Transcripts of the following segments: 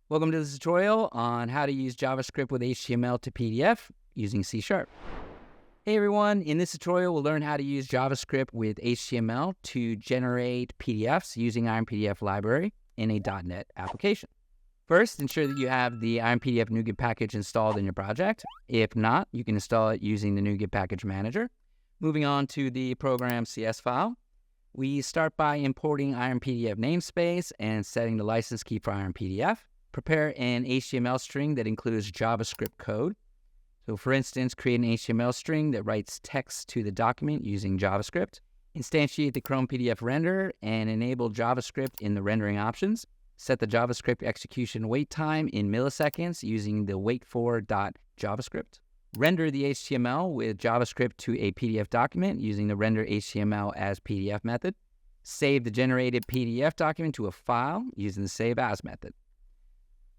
Welcome to this tutorial on how to use JavaScript with HTML to PDF using C#. Hey everyone, in this tutorial we'll learn how to use JavaScript with HTML to generate PDFs using IronPDF library in a .NET application. First, ensure that you have the IronPDF NuGet package installed in your project. If not, you can install it using the NuGet package manager. Moving on to the program CS file, we start by importing IronPDF namespace and setting the license key for IronPDF. Prepare an HTML string that includes JavaScript code. So for instance, create an HTML string that writes text to the document using JavaScript. Instantiate the Chrome PDF renderer and enable JavaScript in the rendering options. Set the JavaScript execution wait time in milliseconds using the wait_for.javascript. Render the HTML with JavaScript to a PDF document using the render HTML as PDF method. Save the generated PDF document to a file using the save as method.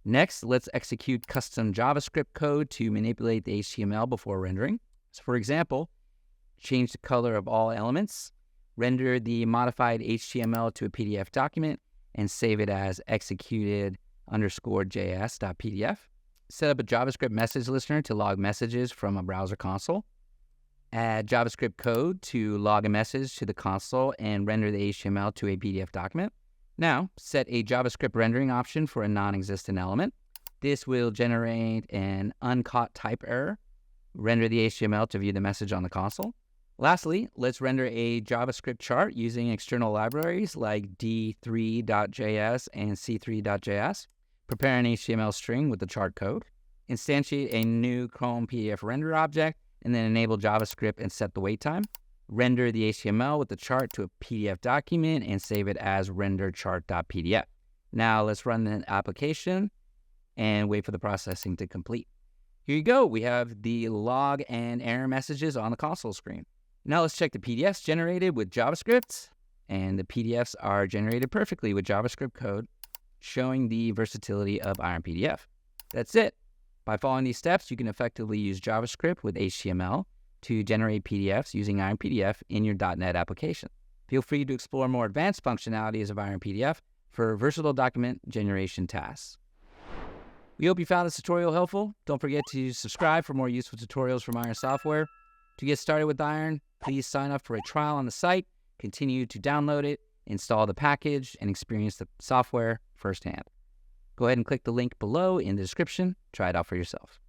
Next, let's execute custom JavaScript code to manipulate the HTML before rendering. So for example, change the color of all elements, render the modified HTML to a PDF document, and save it as executed_js.pdf. Set up a JavaScript message listener to log messages from a browser console. Add JavaScript code to log a message to the console and render the HTML to a PDF document. Now, set a JavaScript rendering option for a non-existent element. This will generate an uncaught type error. Render the HTML to view the message on the console. Lastly, let's render a JavaScript chart using external libraries like d3.js and c3.js. Prepare an HTML string with the chart code. Instantiate a new Chrome PDF render object, and then enable JavaScript and set the wait time. Render the HTML with the chart to a PDF document and save it as renderchart.pdf. Now let's run the application and wait for the processing to complete. Here you go. We have the log and error messages on the console screen. Now let's check the PDFs generated with JavaScript. And the PDFs are generated perfectly with JavaScript code, showing the versatility of IronPDF. That's it. By following these steps, you can effectively use JavaScript with HTML to generate PDFs using IronPDF in your .NET application. Feel free to explore more advanced functionalities of IronPDF for versatile document generation tasks. We hope you found this tutorial helpful. Don't forget to subscribe for more useful tutorials from Iron Software. To get started with Iron, please sign up for a trial on the site, continue to download it, install the package, and experience the software firsthand. Go ahead and click the link below in the description. Try it out for yourself.